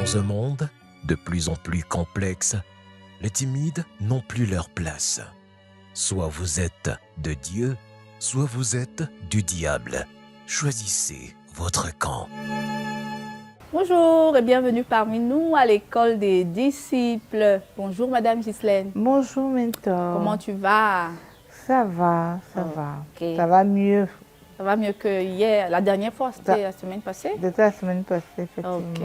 Dans un monde de plus en plus complexe, les timides n'ont plus leur place. Soit vous êtes de Dieu, soit vous êtes du diable. Choisissez votre camp. Bonjour et bienvenue parmi nous à l'école des disciples. Bonjour Madame Ghislaine. Bonjour Mentor. Comment tu vas? Ça va, ça va. Ok. Ça va mieux. Ça va mieux que hier. La dernière fois, c'était la semaine passée? C'était la semaine passée, effectivement. Ok,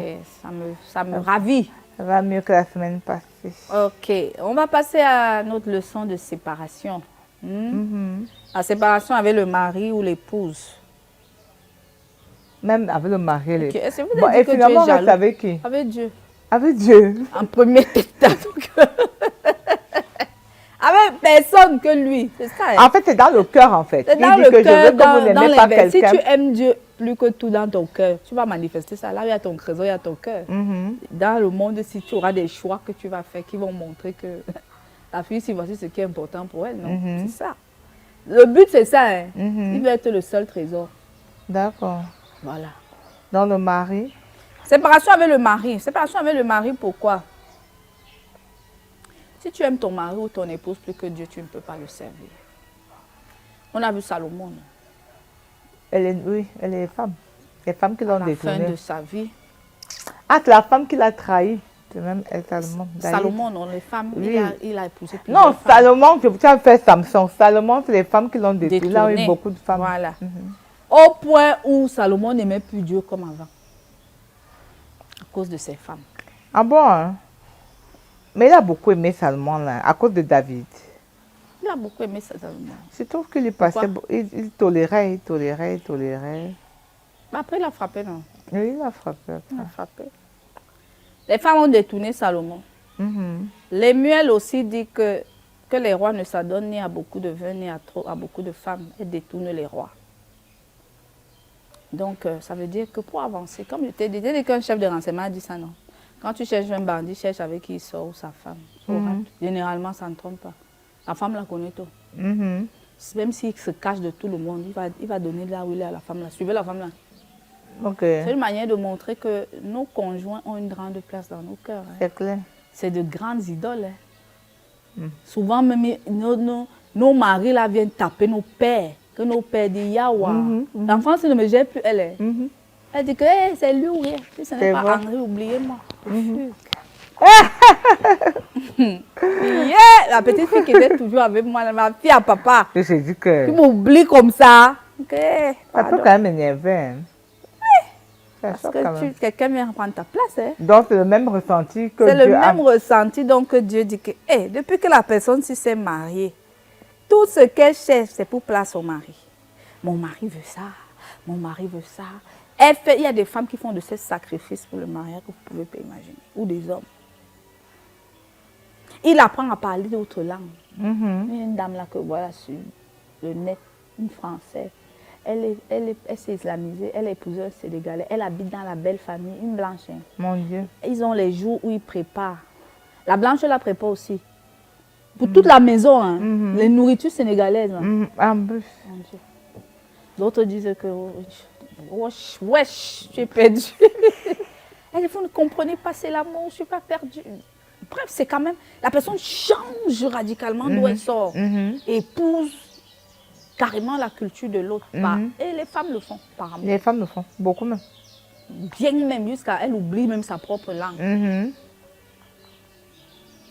ça me ravit. Ça va mieux que la semaine passée. Ok, on va passer à notre leçon de séparation. La séparation avec le mari ou l'épouse. Même avec le mari. Ok, est-ce que vous Bon, avez et dit que tu finalement, es on reste jaloux? avec qui? Avec Dieu. Avec Dieu. En premier temps. Avec personne que lui. C'est ça. Hein? En fait, c'est dans le cœur, en fait. C'est Il dans dit le que je cœur, veux que vous n'aimez pas l'inverse. Si quelqu'un. tu aimes Dieu plus que tout dans ton cœur, tu vas manifester ça. Là, il y a ton trésor, il y a ton cœur. Dans le monde, si tu auras des choix que tu vas faire qui vont montrer que la fille, si voici ce qui est important pour elle, non, c'est ça. Le but, c'est ça. Hein? Il veut être le seul trésor. D'accord. Voilà. Dans le mari. Séparation avec le mari. Séparation avec le mari, pourquoi? Si tu aimes ton mari ou ton épouse plus que Dieu, tu ne peux pas le servir. On a vu Salomon. Oui, elle est femme. Les femmes qui l'ont À la fin détournée. de sa vie. Ah, c'est la femme qui l'a trahi. C'est même elle, Salomon. Salomon, non, les femmes, Oui. il a épousé plusieurs Non, femmes. Salomon, tu as fait Samson. Salomon, c'est les femmes qui l'ont détruit. Là, il y a eu Détourné. beaucoup de femmes. Voilà. Au point où Salomon n'aimait plus Dieu comme avant. À cause de ses femmes. Ah bon, hein? Mais il a beaucoup aimé Salomon, là, à cause de David. Il a beaucoup aimé Salomon. Je trouve qu'il est passé, Pourquoi? il tolérait, il tolérait, il tolérait. Mais après, il a frappé, non? Oui, il a frappé. Il a frappé. Les femmes ont détourné Salomon. Lemuel aussi dit que les rois ne s'adonnent ni à beaucoup de vin, ni à beaucoup de femmes. Elles détournent les rois. Donc, ça veut dire que pour avancer, comme je t'ai dit, dès qu'un chef de renseignement a dit ça, non. Quand tu cherches un bandit, cherche avec qui il sort ou sa femme. Généralement, ça ne trompe pas. La femme la connaît tout. Même s'il se cache de tout le monde, il va donner là où il est à la femme là. Suivez la femme là. Ok, C'est une manière de montrer que nos conjoints ont une grande place dans nos cœurs. Hein. c'est clair. C'est de grandes idoles. Hein. Souvent, même nos maris là viennent taper nos pères. Que nos pères disent Yawa. L'enfant, ne me gère plus, elle est. Elle dit que hey, c'est lui ou rien. Si ce n'est pas vrai. Henri, oubliez-moi. La petite fille qui était toujours avec moi, ma fille à papa. Je t'ai dit que Tu m'oublies comme ça. Ok, ça pardon. peut quand même énerver. Hein. Ça Parce choque quand que même. quelqu'un vient prendre ta place. Hein. Donc, c'est le même ressenti que C'est le Dieu a. même ressenti donc que Dieu dit que depuis que la personne s'est mariée, tout ce qu'elle cherche, c'est pour place au mari. Mon mari veut ça, mon mari veut ça. Il y a des femmes qui font de ces sacrifices pour le mariage que vous ne pouvez pas imaginer, ou des hommes. Il apprend à parler d'autres langues. Il y a une dame là que voilà sur le net, une Française. Elle s'est islamisée, elle a épousé un Sénégalais, elle habite dans la belle famille, une blanche. Hein. Mon Dieu. Ils ont les jours où ils préparent. La blanche la prépare aussi. Pour toute la maison, hein, les nourritures sénégalaises. Hein. En plus. Mon Dieu. D'autres disent que wesh, tu es perdu. Et vous ne comprenez pas, c'est l'amour, je ne suis pas perdue. Bref, c'est quand même, la personne change radicalement d'où elle sort. Épouse carrément la culture de l'autre. Et les femmes le font par amour. Les femmes le font, beaucoup même. Bien même, jusqu'à elle oublie même sa propre langue.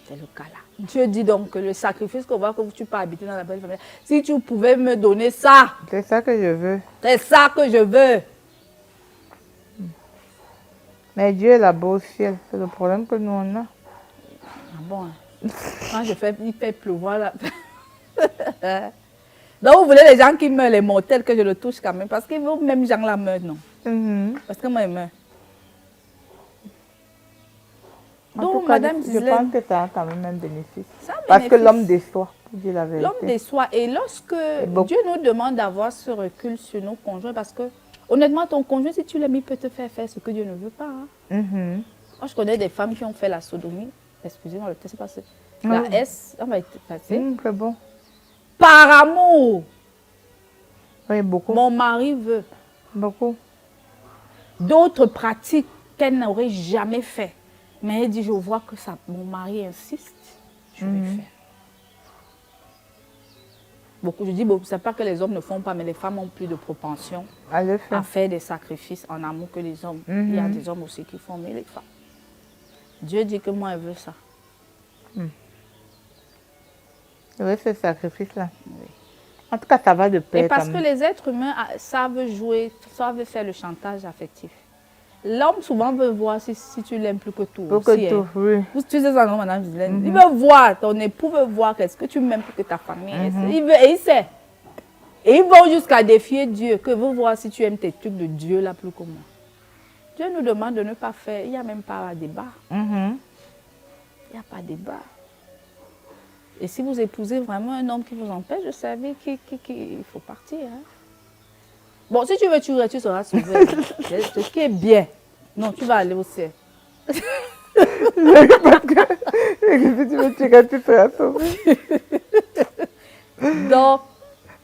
C'est le cas là. Dieu dit donc que le sacrifice qu'on voit que tu peux habiter dans la belle famille, si tu pouvais me donner ça, C'est ça que je veux. c'est ça que je veux. Mais Dieu est là-bas au ciel. C'est le problème que nous on a. Ah bon, hein. Quand il fait pleuvoir là. Donc vous voulez les gens qui meurent, les mortels, que je le touche quand même, parce que vous même gens là meurent, non. Parce que moi, je meurs. En Donc, tout cas, Madame je Ghislaine, pense que ça a quand même un bénéfice. ça a un Parce que bénéfice. l'homme déçoit, pour dire la vérité. L'homme déçoit. Et lorsque beaucoup. Dieu nous demande d'avoir ce recul sur nos conjoints, parce que honnêtement, ton conjoint, si tu l'aimes, il peut te faire faire ce que Dieu ne veut pas. Hein. Moi, je connais des femmes qui ont fait la sodomie. Excusez-moi, le test est passé. La S, on va être passé. C'est bon. Par amour. Oui, beaucoup. Mon mari veut. Beaucoup. D'autres pratiques qu'elle n'aurait jamais fait. Mais elle dit, je vois que mon mari insiste, je vais faire. Beaucoup, je dis, bon, c'est pas que les hommes ne font pas, mais les femmes ont plus de propension à faire des sacrifices en amour que les hommes. Il y a des hommes aussi qui font, mais les femmes. Dieu dit que moi, elle veut ça. Oui, ce sacrifice-là. Oui. En tout cas, ça va de pair. Et parce que les êtres humains savent jouer, savent faire le chantage affectif. L'homme souvent veut voir si tu l'aimes plus que tout. Oui. Tu sais ça, non, madame Gislaine? Il veut voir, ton époux veut voir qu'est-ce que tu m'aimes plus que ta famille. Et il sait. Et ils vont jusqu'à défier Dieu, que veut voir si tu aimes tes trucs de Dieu là plus que moi. Dieu nous demande de ne pas faire, il n'y a même pas de débat. Il n'y a pas de débat. Et si vous épousez vraiment un homme qui vous empêche de servir, il faut partir. Hein? Bon, si tu veux tuer, tu seras sauvé. Ce qui est bien. Non, tu vas aller au ciel. Parce que si tu veux tuer, tu seras sauvé. Donc,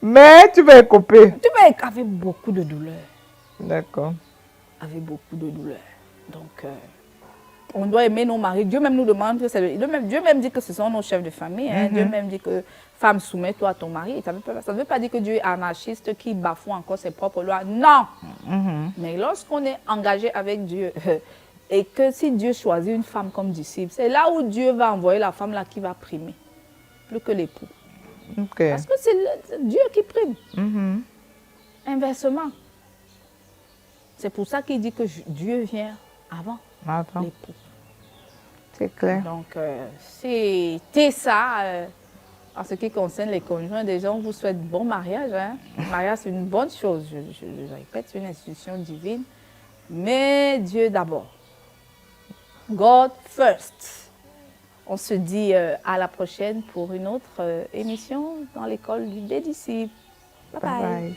mais tu vas écoper. Tu vas avec beaucoup de douleur. D'accord. Avec beaucoup de douleur. Donc, on doit aimer nos maris. Dieu même nous demande que c'est Dieu même dit que ce sont nos chefs de famille. Hein. Dieu même dit que femme, soumets-toi à ton mari. Ça ne veut pas dire que Dieu est anarchiste qui bafoue encore ses propres lois. Non. Mais lorsqu'on est engagé avec Dieu et que si Dieu choisit une femme comme disciple, c'est là où Dieu va envoyer la femme là qui va primer, plus que l'époux. Parce que c'est Dieu qui prime. Inversement. C'est pour ça qu'il dit que Dieu vient avant l'époux. C'est clair. Donc, c'était ça. En ce qui concerne les conjoints, déjà, on vous souhaite bon mariage. Hein. Le mariage, c'est une bonne chose. Je le répète, c'est une institution divine. Mais Dieu d'abord. God first. On se dit à la prochaine pour une autre émission dans l'école des disciples. Bye bye.